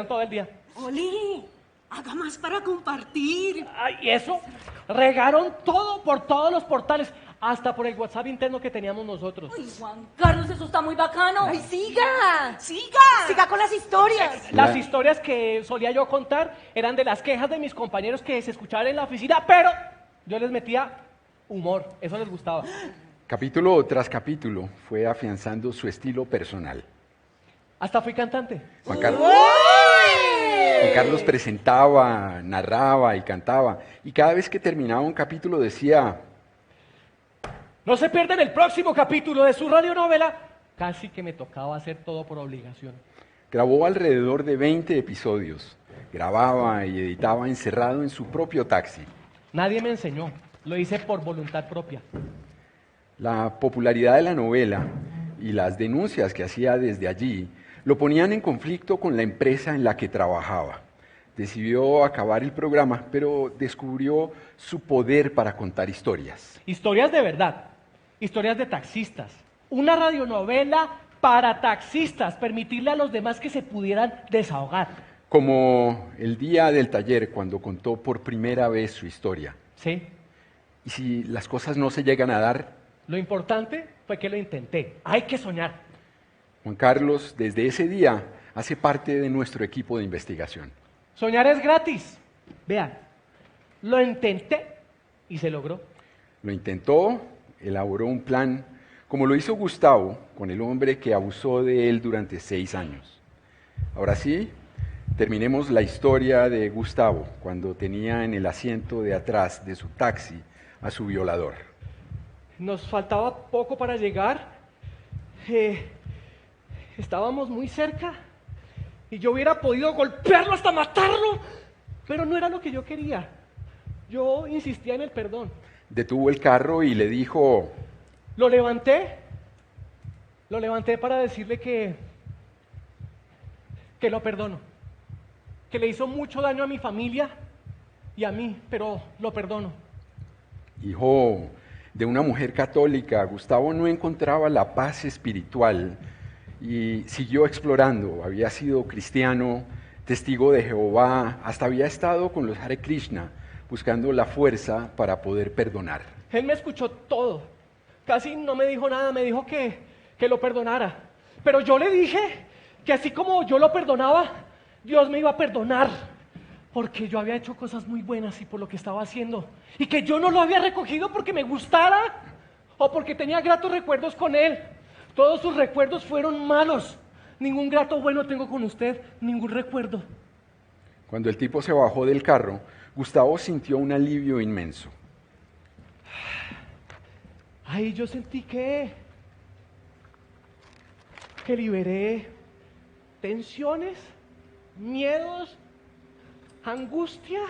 todo el día. Oli, haga más para compartir. Ay, y eso, regaron todo por todos los portales, hasta por el WhatsApp interno que teníamos nosotros. Ay, Juan Carlos, eso está muy bacano. ¡Ay, siga! ¡Siga! ¡Siga con las historias! Las historias que solía yo contar eran de las quejas de mis compañeros que se escuchaban en la oficina, pero yo les metía humor, eso les gustaba. Capítulo tras capítulo fue afianzando su estilo personal. Hasta fui cantante. Juan Carlos presentaba, narraba y cantaba, y cada vez que terminaba un capítulo decía: No se pierdan el próximo capítulo de su radionovela. Casi que me tocaba hacer todo por obligación. Grabó alrededor de 20 episodios. Grababa y editaba encerrado en su propio taxi. Nadie me enseñó, lo hice por voluntad propia. La popularidad de la novela y las denuncias que hacía desde allí lo ponían en conflicto con la empresa en la que trabajaba. Decidió acabar el programa, pero descubrió su poder para contar historias. Historias de verdad, historias de taxistas. Una radionovela para taxistas, permitirle a los demás que se pudieran desahogar. Como el día del taller, cuando contó por primera vez su historia. Sí. Y si las cosas no se llegan a dar, Lo importante fue que lo intenté. Hay que soñar. Juan Carlos, desde ese día, hace parte de nuestro equipo de investigación. Soñar es gratis. Vean, lo intenté y se logró. Lo intentó, elaboró un plan, como lo hizo Gustavo con el hombre que abusó de él durante 6 años. Ahora sí, terminemos la historia de Gustavo cuando tenía en el asiento de atrás de su taxi a su violador. Nos faltaba poco para llegar. Estábamos muy cerca y yo hubiera podido golpearlo hasta matarlo, pero no era lo que yo quería. Yo insistía en el perdón. Detuvo el carro y le dijo: Lo levanté para decirle que lo perdono, que le hizo mucho daño a mi familia y a mí, pero lo perdono. hijo de una mujer católica, Gustavo no encontraba la paz espiritual y siguió explorando. Había sido cristiano, testigo de Jehová, hasta había estado con los Hare Krishna, buscando la fuerza para poder perdonar. Él me escuchó todo, casi no me dijo nada, me dijo que lo perdonara. Pero yo le dije que así como yo lo perdonaba, Dios me iba a perdonar, porque yo había hecho cosas muy buenas y por lo que estaba haciendo, y que yo no lo había recogido porque me gustara o porque tenía gratos recuerdos con él. Todos sus recuerdos fueron malos. Ningún grato bueno tengo con usted, ningún recuerdo. Cuando el tipo se bajó del carro, Gustavo sintió un alivio inmenso. Ahí yo sentí que liberé tensiones, miedos, angustia.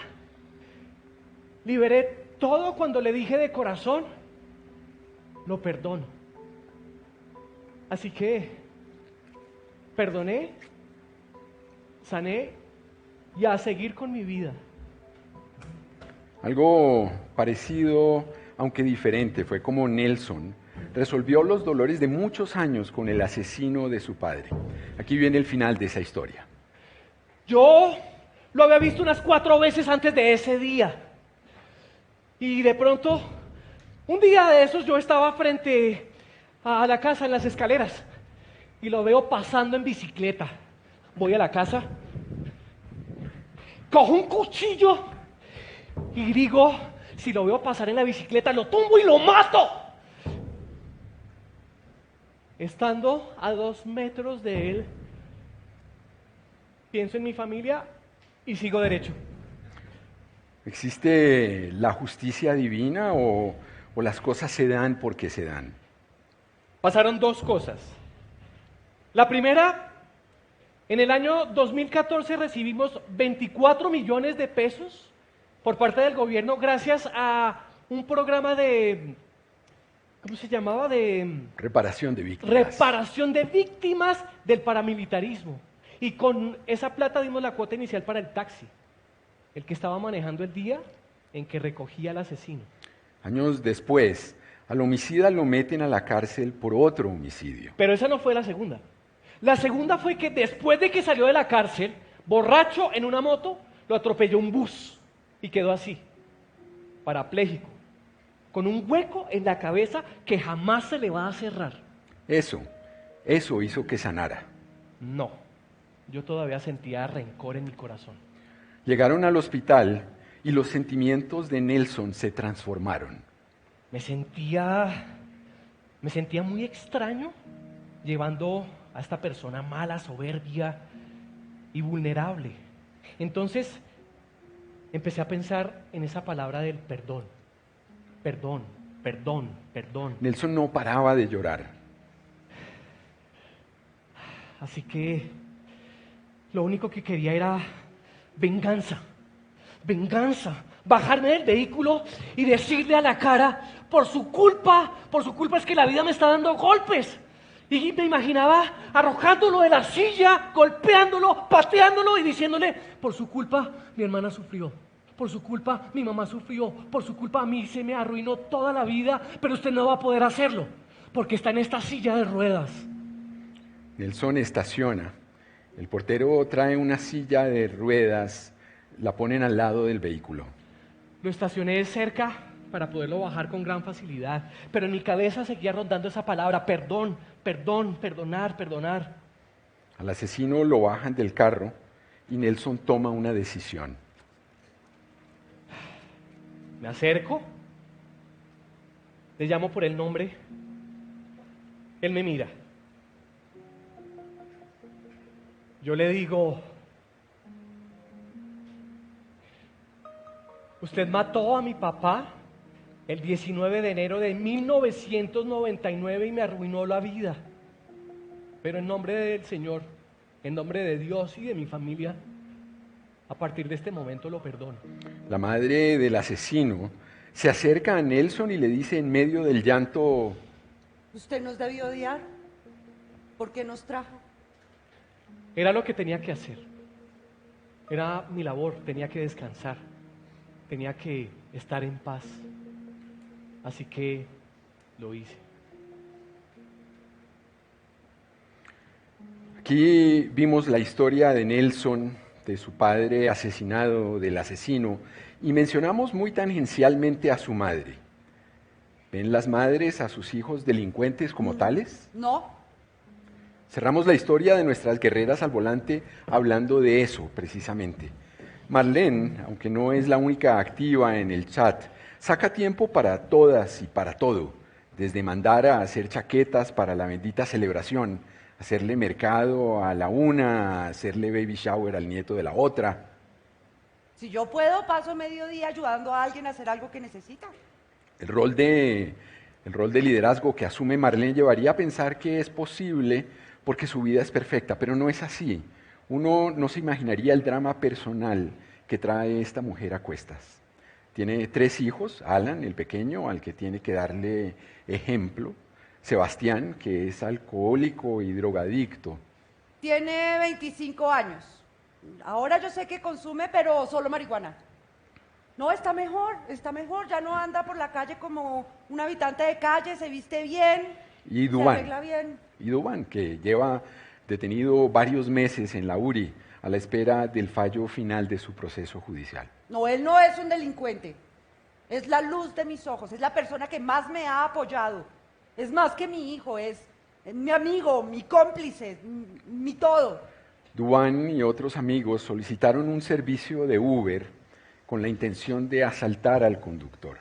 Liberé todo cuando le dije de corazón, lo perdono. Así que perdoné, sané y a seguir con mi vida. Algo parecido, aunque diferente, fue como Nelson resolvió los dolores de muchos años con el asesino de su padre. Aquí viene el final de esa historia. Yo lo había visto unas 4 veces antes de ese día. Y de pronto, un día de esos yo estaba frente a la casa en las escaleras y lo veo pasando en bicicleta. Voy a la casa, cojo un cuchillo y digo, si lo veo pasar en la bicicleta, lo tumbo y lo mato. Estando a 2 metros de él, pienso en mi familia y sigo derecho. ¿Existe la justicia divina o las cosas se dan porque se dan? Pasaron 2 cosas. La primera, en el año 2014 recibimos 24 millones de pesos por parte del gobierno gracias a un programa de, ¿cómo se llamaba? De reparación de víctimas. Reparación de víctimas del paramilitarismo. Y con esa plata dimos la cuota inicial para el taxi, el que estaba manejando el día en que recogía al asesino. Años después, al homicida lo meten a la cárcel por otro homicidio. Pero esa no fue la segunda. La segunda fue que después de que salió de la cárcel, borracho en una moto, lo atropelló un bus y quedó así, parapléjico, con un hueco en la cabeza que jamás se le va a cerrar. Eso hizo que sanara. No, yo todavía sentía rencor en mi corazón. Llegaron al hospital y los sentimientos de Nelson se transformaron. Me sentía muy extraño llevando a esta persona mala, soberbia y vulnerable. Entonces empecé a pensar en esa palabra del perdón. Perdón, perdón, perdón. Nelson no paraba de llorar. Así que Lo único que quería era venganza. Venganza. Bajarme del vehículo y decirle a la cara, por su culpa es que la vida me está dando golpes. Y me imaginaba arrojándolo de la silla, golpeándolo, pateándolo y diciéndole, por su culpa mi hermana sufrió, por su culpa mi mamá sufrió, por su culpa a mí se me arruinó toda la vida, pero usted no va a poder hacerlo, porque está en esta silla de ruedas. Nelson estaciona. El portero trae una silla de ruedas, la ponen al lado del vehículo. Lo estacioné cerca para poderlo bajar con gran facilidad, pero en mi cabeza seguía rondando esa palabra, perdón, perdón, perdonar, perdonar. Al asesino lo bajan del carro y Nelson toma una decisión. Me acerco, le llamo por el nombre, él me mira. Yo le digo, usted mató a mi papá el 19 de enero de 1999 y me arruinó la vida. Pero en nombre del Señor, en nombre de Dios y de mi familia, a partir de este momento lo perdono. La madre del asesino se acerca a Nelson y le dice en medio del llanto, ¿usted nos debió odiar? ¿Por qué nos trajo? Era lo que tenía que hacer. Era mi labor, tenía que descansar. Tenía que estar en paz. Así que lo hice. Aquí vimos la historia de Nelson, de su padre asesinado, del asesino, y mencionamos muy tangencialmente a su madre. ¿Ven las madres a sus hijos delincuentes como tales? No. Cerramos la historia de nuestras guerreras al volante hablando de eso, precisamente. Marlene, aunque no es la única activa en el chat, saca tiempo para todas y para todo, desde mandar a hacer chaquetas para la bendita celebración, hacerle mercado a la una, hacerle baby shower al nieto de la otra. Si yo puedo, paso mediodía ayudando a alguien a hacer algo que necesita. El rol de liderazgo que asume Marlene llevaría a pensar que es posible porque su vida es perfecta, pero no es así. Uno no se imaginaría el drama personal que trae esta mujer a cuestas. Tiene 3 hijos, Alan, el pequeño, al que tiene que darle ejemplo, Sebastián, que es alcohólico y drogadicto. Tiene 25 años. Ahora yo sé que consume, pero solo marihuana. No, está mejor, ya no anda por la calle como un habitante de calle, se viste bien, Y se arregla bien. Dubán, que lleva detenido varios meses en la URI a la espera del fallo final de su proceso judicial. No, él no es un delincuente. Es la luz de mis ojos, es la persona que más me ha apoyado. Es más que mi hijo, es mi amigo, mi cómplice, mi todo. Dubán y otros amigos solicitaron un servicio de Uber con la intención de asaltar al conductor.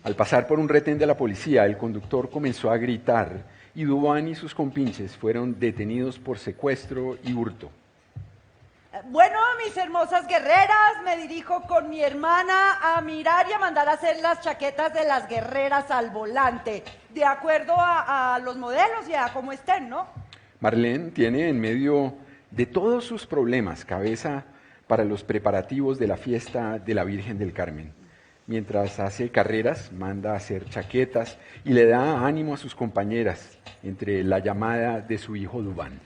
Al pasar por un retén de la policía, el conductor comenzó a gritar y Dubán y sus compinches fueron detenidos por secuestro y hurto. Bueno, mis hermosas guerreras, me dirijo con mi hermana a mirar y a mandar a hacer las chaquetas de las guerreras al volante, de acuerdo a los modelos y a cómo estén, ¿no? Marlene tiene en medio de todos sus problemas cabeza para los preparativos de la fiesta de la Virgen del Carmen. Mientras hace carreras, manda a hacer chaquetas y le da ánimo a sus compañeras entre la llamada de su hijo Dubán.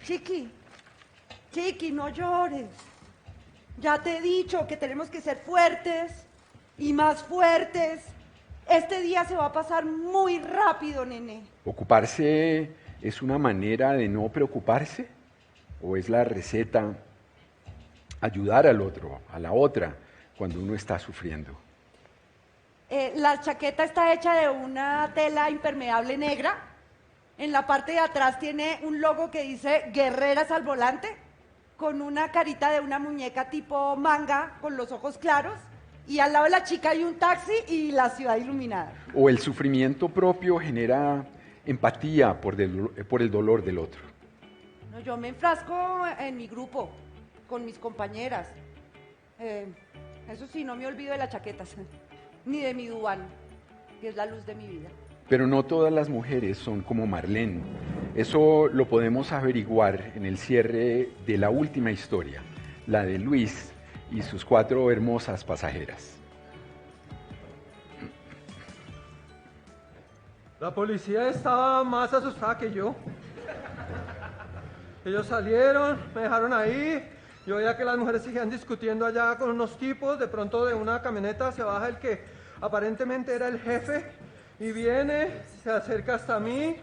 Chiqui, no llores. Ya te he dicho que tenemos que ser fuertes y más fuertes. Este día se va a pasar muy rápido, nene. ¿Ocuparse es una manera de no preocuparse? ¿O es la receta ayudar al otro, a la otra, cuando uno está sufriendo? La chaqueta está hecha de una tela impermeable negra. En la parte de atrás tiene un logo que dice Guerreras al volante, con una carita de una muñeca tipo manga, con los ojos claros, y al lado de la chica hay un taxi y la ciudad iluminada. ¿O el sufrimiento propio genera empatía por el dolor del otro? No, yo me enfrasco en mi grupo, con mis compañeras. Eso sí, no me olvido de las chaquetas, ni de mi Dubán, que es la luz de mi vida. Pero no todas las mujeres son como Marlene, Eso lo podemos averiguar en el cierre de la última historia, la de Luis y sus 4 hermosas pasajeras. La policía estaba más asustada que yo. Ellos salieron, me dejaron ahí. Yo veía que las mujeres seguían discutiendo allá con unos tipos. De pronto de una camioneta se baja el que aparentemente era el jefe y viene, se acerca hasta mí,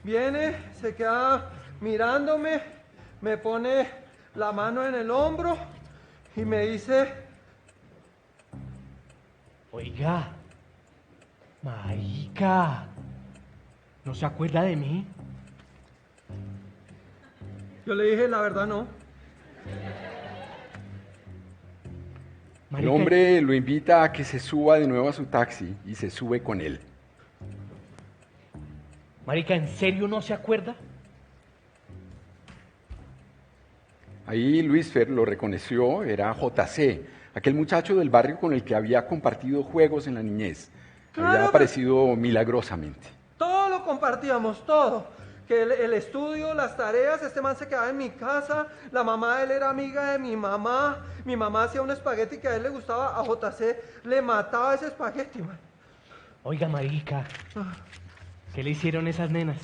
viene, se queda mirándome, me pone la mano en el hombro y me dice: Oiga, marica, ¿no se acuerda de mí? Yo le dije: la verdad no. El Marica, hombre lo invita a que se suba de nuevo a su taxi y se sube con él. marica, ¿en serio no se acuerda? Ahí Luis Fer lo reconoció, era JC, aquel muchacho del barrio con el que había compartido juegos en la niñez. Claro, Había pero- aparecido milagrosamente. Todo lo compartíamos, todo. Que el estudio, las tareas, este man se quedaba en mi casa, la mamá de él era amiga de mi mamá hacía un espagueti que a él le gustaba, a JC le mataba ese espagueti, man. Oiga, marica, ¿qué le hicieron esas nenas?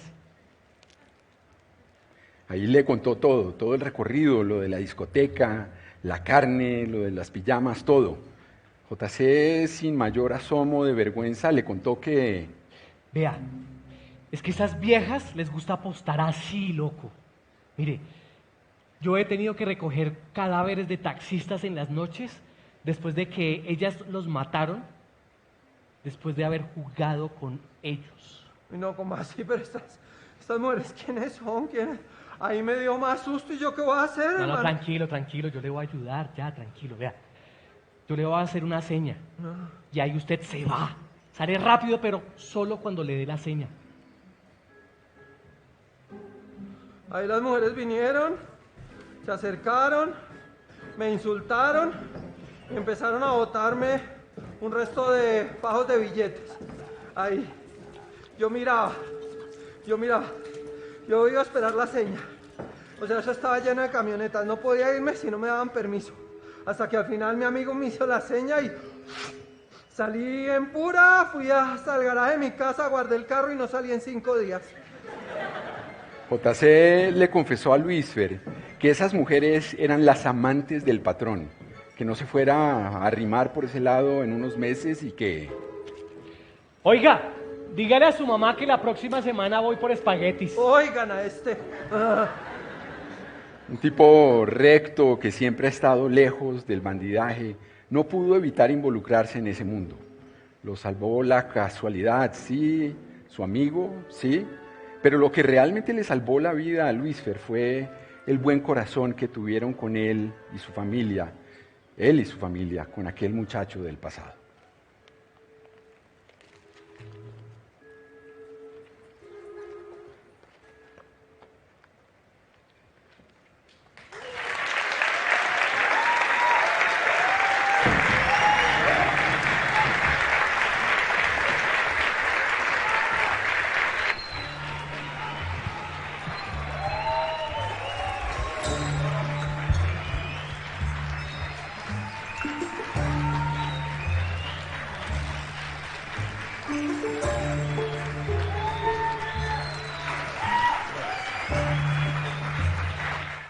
Ahí le contó todo el recorrido, lo de la discoteca, la carne, lo de las pijamas, todo. JC, sin mayor asomo de vergüenza, le contó que Vea, es que esas viejas les gusta apostar así, loco. Mire, yo he tenido que recoger cadáveres de taxistas en las noches después de que ellas los mataron, después de haber jugado con ellos. Y no, como así, pero estas mujeres, ¿quiénes son? ¿Quiénes? Ahí me dio más susto y yo, ¿qué voy a hacer, No, no, hermano? tranquilo, yo le voy a ayudar, ya, tranquilo, vea. Yo le voy a hacer una seña y ahí usted se va. Sale rápido, pero solo cuando le dé la seña. Ahí las mujeres vinieron, se acercaron, me insultaron y empezaron a botarme un resto de fajos de billetes. Ahí, yo miraba, yo iba a esperar la seña. O sea, eso estaba lleno de camionetas, no podía irme si no me daban permiso. Hasta que al final mi amigo me hizo la seña y salí en pura, fui hasta el garaje de mi casa, guardé el carro y no salí en 5 días. JC le confesó a Luis Fer que esas mujeres eran las amantes del patrón, que no se fuera a arrimar por ese lado en unos meses y que Oiga, dígale a su mamá que la próxima semana voy por espaguetis. Oigan a este. un tipo recto que siempre ha estado lejos del bandidaje no pudo evitar involucrarse en ese mundo. Lo salvó la casualidad, sí, su amigo, sí, pero lo que realmente le salvó la vida a Luis Fer fue el buen corazón que tuvieron con él y su familia, con aquel muchacho del pasado.